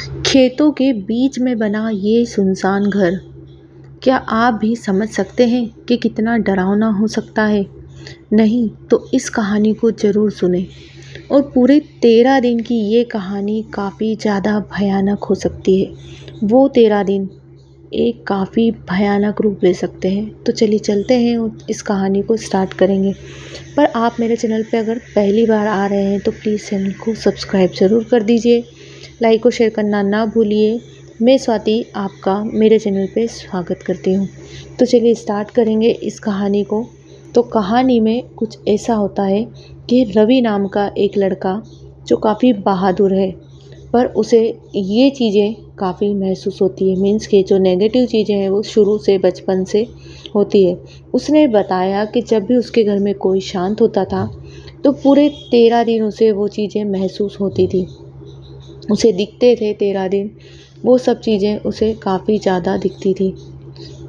खेतों के बीच में बना ये सुनसान घर, क्या आप भी समझ सकते हैं कि कितना डरावना हो सकता है? नहीं तो इस कहानी को ज़रूर सुनें। और पूरे 13 दिन की ये कहानी काफ़ी ज़्यादा भयानक हो सकती है। वो 13 दिन एक काफ़ी भयानक रूप ले सकते हैं। तो चलिए चलते हैं और इस कहानी को स्टार्ट करेंगे। पर आप मेरे चैनल पे अगर पहली बार आ रहे हैं तो प्लीज़ चैनल को सब्सक्राइब ज़रूर कर दीजिए। लाइक और शेयर करना ना भूलिए। मैं स्वाति आपका मेरे चैनल पे स्वागत करती हूँ। तो चलिए स्टार्ट करेंगे इस कहानी को। तो कहानी में कुछ ऐसा होता है कि रवि नाम का एक लड़का जो काफ़ी बहादुर है, पर उसे ये चीज़ें काफ़ी महसूस होती है। मीन्स कि जो नेगेटिव चीज़ें हैं वो शुरू से बचपन से होती है। उसने बताया कि जब भी उसके घर में कोई शांत होता था तो पूरे 13 दिन उसे वो चीज़ें महसूस होती थी, उसे दिखते थे 13 दिन। वो सब चीज़ें उसे काफ़ी ज़्यादा दिखती थी।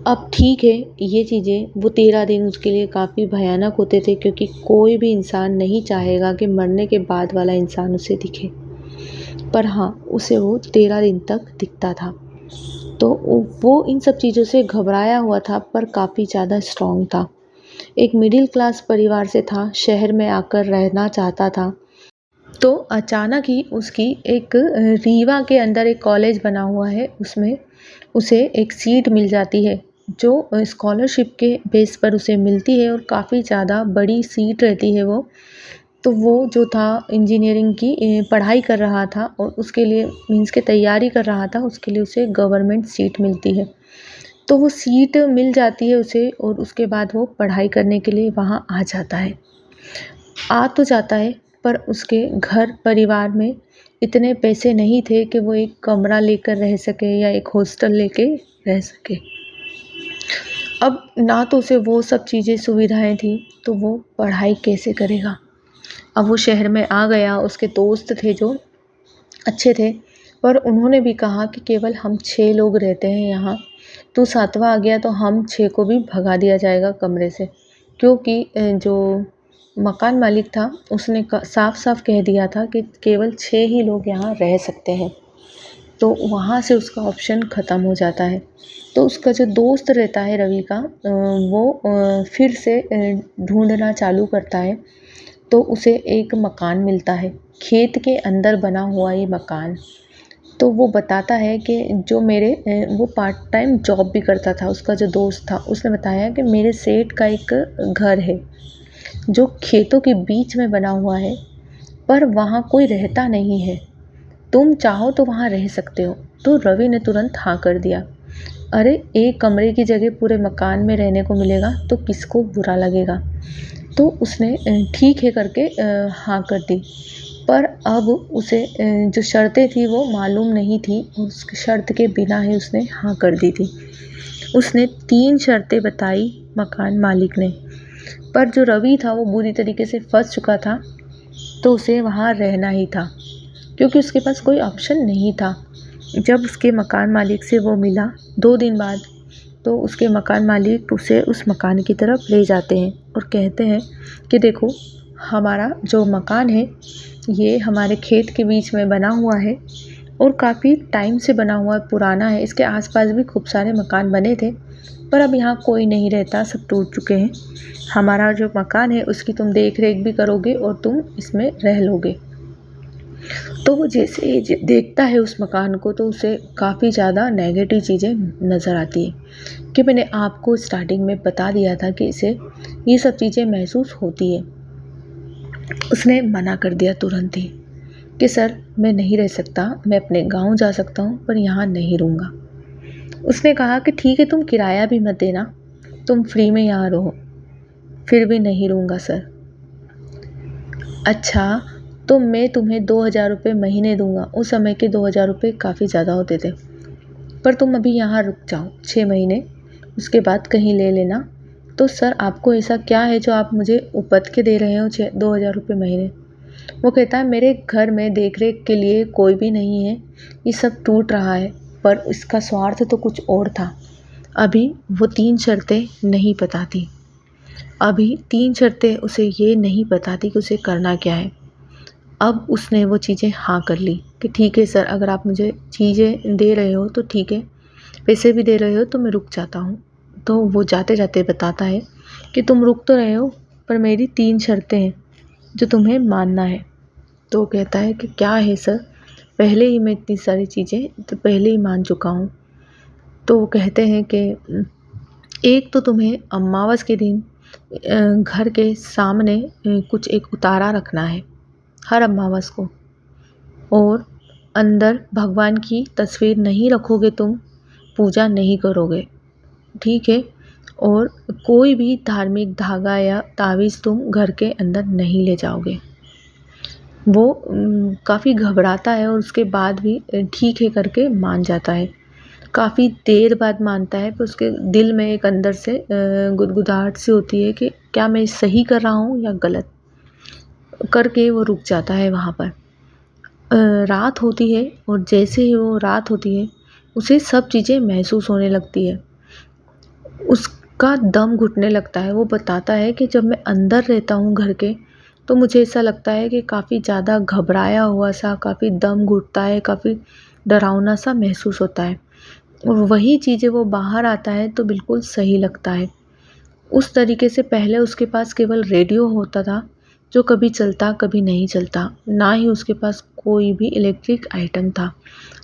अब ठीक है, ये चीज़ें वो 13 दिन उसके लिए काफ़ी भयानक होते थे, क्योंकि कोई भी इंसान नहीं चाहेगा कि मरने के बाद वाला इंसान उसे दिखे। पर हाँ, उसे वो 13 दिन तक दिखता था। तो वो इन सब चीज़ों से घबराया हुआ था, पर काफ़ी ज़्यादा स्ट्रॉन्ग था। एक मिडिल क्लास परिवार से था, शहर में आकर रहना चाहता था। तो अचानक ही उसकी एक रीवा के अंदर एक कॉलेज बना हुआ है, उसमें उसे एक सीट मिल जाती है, जो स्कॉलरशिप के बेस पर उसे मिलती है और काफ़ी ज़्यादा बड़ी सीट रहती है वो। तो वो जो था इंजीनियरिंग की पढ़ाई कर रहा था और उसके लिए मीन्स के तैयारी कर रहा था, उसके लिए उसे गवर्नमेंट सीट मिलती है। तो वो सीट मिल जाती है उसे और उसके बाद वो पढ़ाई करने के लिए वहाँ आ जाता है। आ तो जाता है, पर उसके घर परिवार में इतने पैसे नहीं थे कि वो एक कमरा लेकर रह सके या एक हॉस्टल लेके रह सके। अब ना तो उसे वो सब चीज़ें सुविधाएं थी, तो वो पढ़ाई कैसे करेगा? अब वो शहर में आ गया, उसके दोस्त थे जो अच्छे थे, पर उन्होंने भी कहा कि केवल हम 6 लोग रहते हैं यहाँ, तू 7वां आ गया तो हम 6 को भी भगा दिया जाएगा कमरे से। क्योंकि जो मकान मालिक था उसने साफ साफ कह दिया था कि केवल 6 ही लोग यहाँ रह सकते हैं। तो वहाँ से उसका ऑप्शन ख़त्म हो जाता है। तो उसका जो दोस्त रहता है रवि का, वो फिर से ढूंढना चालू करता है। तो उसे एक मकान मिलता है, खेत के अंदर बना हुआ ये मकान। तो वो बताता है कि जो मेरे वो पार्ट टाइम जॉब भी करता था, उसका जो दोस्त था उसने बताया कि मेरे सेठ का एक घर है जो खेतों के बीच में बना हुआ है, पर वहाँ कोई रहता नहीं है, तुम चाहो तो वहाँ रह सकते हो। तो रवि ने तुरंत हाँ कर दिया। अरे, एक कमरे की जगह पूरे मकान में रहने को मिलेगा तो किसको बुरा लगेगा। तो उसने ठीक है करके हाँ कर दी। पर अब उसे जो शर्तें थी वो मालूम नहीं थी, उस शर्त के बिना ही उसने हाँ कर दी थी। उसने 3 शर्तें बताई मकान मालिक ने, पर जो रवि था वो बुरी तरीके से फंस चुका था, तो उसे वहाँ रहना ही था, क्योंकि उसके पास कोई ऑप्शन नहीं था। जब उसके मकान मालिक से वो मिला 2 दिन बाद, तो उसके मकान मालिक उसे उस मकान की तरफ ले जाते हैं और कहते हैं कि देखो, हमारा जो मकान है ये हमारे खेत के बीच में बना हुआ है और काफ़ी टाइम से बना हुआ है, पुराना है। इसके आसपास भी खूब सारे मकान बने थे, पर अब यहाँ कोई नहीं रहता, सब टूट चुके हैं। हमारा जो मकान है उसकी तुम देख रेख भी करोगे और तुम इसमें रह लोगे। तो वो जैसे ही देखता है उस मकान को, तो उसे काफ़ी ज़्यादा नेगेटिव चीज़ें नज़र आती है। कि मैंने आपको स्टार्टिंग में बता दिया था कि इसे ये सब चीज़ें महसूस होती है। उसने मना कर दिया तुरंत ही कि सर, मैं नहीं रह सकता, मैं अपने गांव जा सकता हूँ पर यहाँ नहीं रहूँगा। उसने कहा कि ठीक है, तुम किराया भी मत देना, तुम फ्री में यहाँ रहो। फिर भी नहीं रहूँगा सर। अच्छा, तो मैं तुम्हें 2,000 रुपये महीने दूंगा। उस समय के 2,000 रुपये काफ़ी ज़्यादा होते थे। पर तुम अभी यहाँ रुक जाओ 6 महीने, उसके बाद कहीं ले लेना। तो सर, आपको ऐसा क्या है जो आप मुझे उपद के दे रहे हो 2,000 रुपये महीने? वो कहता है, मेरे घर में देख रेख के लिए कोई भी नहीं है, ये सब टूट रहा है। पर इसका स्वार्थ तो कुछ और था। अभी वो 3 शर्तें नहीं पता थी। अभी 3 शर्तें उसे ये नहीं पता थी कि उसे करना क्या है। अब उसने वो चीज़ें हाँ कर ली कि ठीक है सर, अगर आप मुझे चीज़ें दे रहे हो तो ठीक है, पैसे भी दे रहे हो तो मैं रुक जाता हूँ। तो वो जाते जाते बताता है कि तुम रुक तो रहे हो, पर मेरी 3 शर्तें हैं जो तुम्हें मानना है। तो वो कहता है कि क्या है सर? पहले ही मैं इतनी सारी चीज़ें तो पहले ही मान चुका हूँ। तो वो कहते हैं कि एक तो तुम्हें अमावस के दिन घर के सामने कुछ एक उतारा रखना है हर अमावस को, और अंदर भगवान की तस्वीर नहीं रखोगे तुम, पूजा नहीं करोगे, ठीक है? और कोई भी धार्मिक धागा या तावीज़ तुम घर के अंदर नहीं ले जाओगे। वो काफ़ी घबराता है और उसके बाद भी ठीक है करके मान जाता है। काफ़ी देर बाद मानता है, पर उसके दिल में एक अंदर से गुदगुदाहट सी होती है कि क्या मैं सही कर रहा हूँ या गलत? करके वो रुक जाता है वहाँ पर। रात होती है और जैसे ही वो रात होती है, उसे सब चीज़ें महसूस होने लगती है। उसका दम घुटने लगता है। वो बताता है कि जब मैं अंदर रहता हूँ घर के, तो मुझे ऐसा लगता है कि काफ़ी ज़्यादा घबराया हुआ सा, काफ़ी दम घुटता है, काफ़ी डरावना सा महसूस होता है। और वही चीज़ें वो बाहर आता है तो बिल्कुल सही लगता है। उस तरीके से पहले उसके पास केवल रेडियो होता था, जो कभी चलता कभी नहीं चलता। ना ही उसके पास कोई भी इलेक्ट्रिक आइटम था,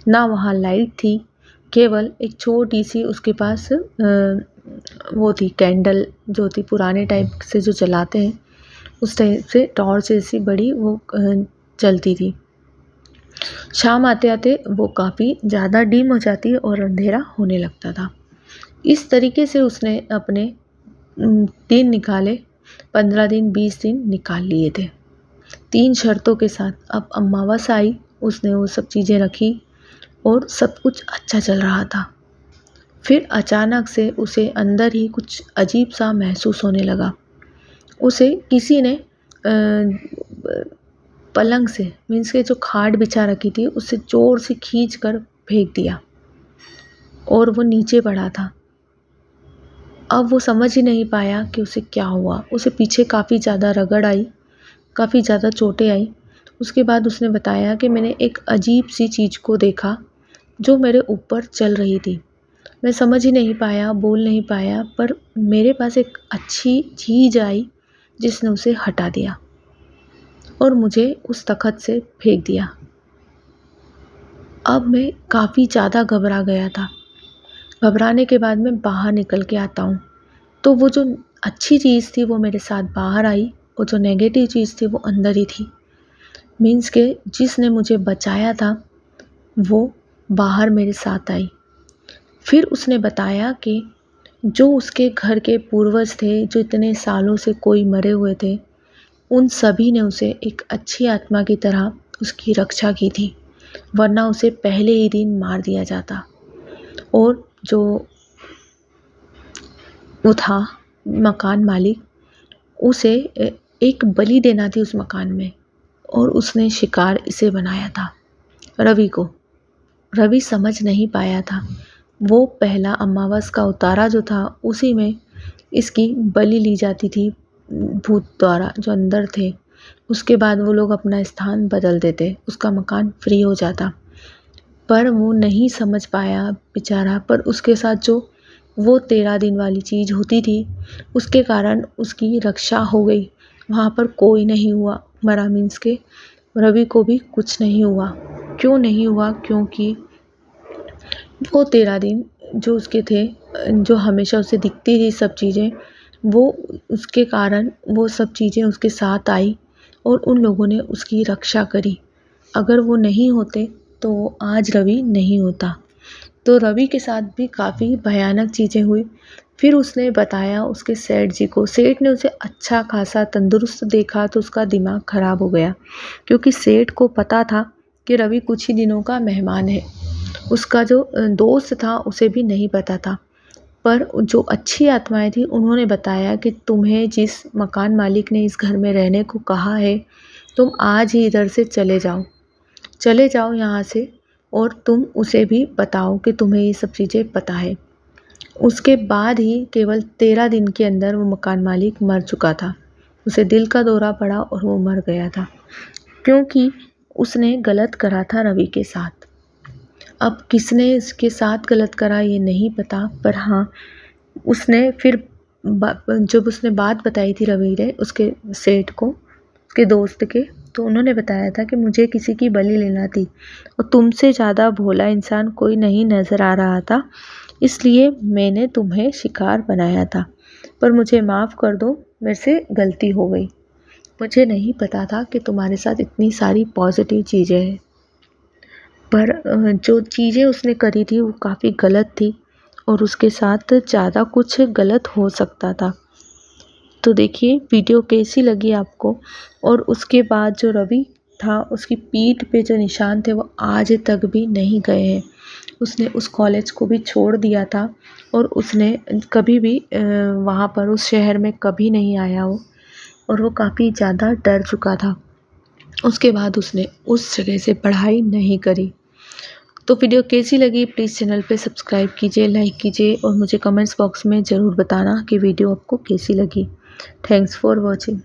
ना वहाँ लाइट थी। केवल एक छोटी-सी उसके पास वो थी कैंडल, जो थी पुराने टाइप से जो जलाते हैं, उस टाइप से टॉर्च जैसी बड़ी वो चलती थी। शाम आते-आते वो काफ़ी ज़्यादा डिम हो जाती है और अंधेरा होने लगता था। इस तरीके से उसने अपने दिन निकाले, 15 दिन 20 दिन निकाल लिए थे। 3 शर्तों के साथ। अब अमावस आई, उसने वो सब चीज़ें रखी और सब कुछ अच्छा चल रहा था। फिर अचानक से उसे अंदर ही कुछ अजीब-सा महसूस होने लगा। उसे किसी ने पलंग से, मीन्स के जो खाट बिछा रखी थी, उससे ज़ोर से खींच कर फेंक दिया और वो नीचे पड़ा था। अब वो समझ ही नहीं पाया कि उसे क्या हुआ। उसे पीछे काफ़ी ज़्यादा रगड़ आई, काफ़ी ज़्यादा चोटें आई। उसके बाद उसने बताया कि मैंने एक अजीब-सी चीज़ को देखा, जो मेरे ऊपर चल रही थी। मैं समझ ही नहीं पाया, बोल नहीं पाया, पर मेरे पास एक अच्छी चीज़ आई, जिसने उसे हटा दिया और मुझे उस तख़्त से फेंक दिया। अब मैं काफ़ी ज़्यादा घबरा गया था। घबराने के बाद मैं बाहर निकल के आता हूँ, तो वो जो अच्छी चीज़ थी वो मेरे साथ बाहर आई और जो नेगेटिव चीज़ थी वो अंदर ही थी। मीन्स के जिसने मुझे बचाया था, वो बाहर मेरे साथ आई। फिर उसने बताया कि जो उसके घर के पूर्वज थे, जो इतने सालों से कोई मरे हुए थे, उन सभी ने उसे एक अच्छी आत्मा की तरह उसकी रक्षा की थी, वरना उसे पहले ही दिन मार दिया जाता। और जो वो था मकान मालिक, उसे एक बलि देना थी उस मकान में, और उसने शिकार इसे बनाया था, रवि को। रवि समझ नहीं पाया था। वो पहला अमावस का उतारा जो था, उसी में इसकी बलि ली जाती थी भूत द्वारा जो अंदर थे। उसके बाद वो लोग अपना स्थान बदल देते, उसका मकान फ्री हो जाता। पर वो नहीं समझ पाया बेचारा। पर उसके साथ जो वो 13 दिन वाली चीज़ होती थी, उसके कारण उसकी रक्षा हो गई। वहाँ पर कोई नहीं हुआ मरा, मीन्स के रवि को भी कुछ नहीं हुआ। क्यों नहीं हुआ? क्योंकि वो 13 दिन जो उसके थे, जो हमेशा उसे दिखती थी सब चीज़ें, वो उसके कारण वो सब चीज़ें उसके साथ आई और उन लोगों ने उसकी रक्षा करी। अगर वो नहीं होते तो आज रवि नहीं होता। तो रवि के साथ भी काफ़ी भयानक चीज़ें हुई। फिर उसने बताया उसके सेठ जी को। सेठ ने उसे अच्छा खासा तंदुरुस्त देखा तो उसका दिमाग ख़राब हो गया, क्योंकि सेठ को पता था कि रवि कुछ ही दिनों का मेहमान है। उसका जो दोस्त था उसे भी नहीं पता था। पर जो अच्छी आत्माएँ थी उन्होंने बताया कि तुम्हें जिस मकान मालिक ने इस घर में रहने को कहा है, तुम आज ही इधर से चले जाओ यहाँ से, और तुम उसे भी बताओ कि तुम्हें ये सब चीज़ें पता है। उसके बाद ही केवल 13 दिन के अंदर वो मकान मालिक मर चुका था। उसे दिल का दौरा पड़ा और वो मर गया था। क्योंकि उसने गलत करा था रवि के साथ। अब किसने इसके साथ गलत करा ये नहीं पता, पर हाँ उसने फिर जब उसने बात बताई थी रवि ने उसके सेठ को, उसके दोस्त के, तो उन्होंने बताया था कि मुझे किसी की बलि लेना थी और तुमसे ज़्यादा भोला इंसान कोई नहीं नज़र आ रहा था, इसलिए मैंने तुम्हें शिकार बनाया था। पर मुझे माफ़ कर दो, मेरे से गलती हो गई। मुझे नहीं पता था कि तुम्हारे साथ इतनी सारी पॉजिटिव चीज़ें हैं। पर जो चीज़ें उसने करी थी वो काफ़ी गलत थी और उसके साथ ज़्यादा कुछ गलत हो सकता था। तो देखिए वीडियो कैसी लगी आपको। और उसके बाद जो रवि था उसकी पीठ पे जो निशान थे वो आज तक भी नहीं गए हैं। उसने उस कॉलेज को भी छोड़ दिया था और उसने कभी भी वहाँ पर उस शहर में कभी नहीं आया वो, और वो काफ़ी ज़्यादा डर चुका था। उसके बाद उसने उस जगह से पढ़ाई नहीं करी। तो वीडियो कैसी लगी प्लीज़ चैनल पे सब्सक्राइब कीजिए, लाइक कीजिए और मुझे कमेंट्स बॉक्स में ज़रूर बताना कि वीडियो आपको कैसी लगी। Thanks for watching.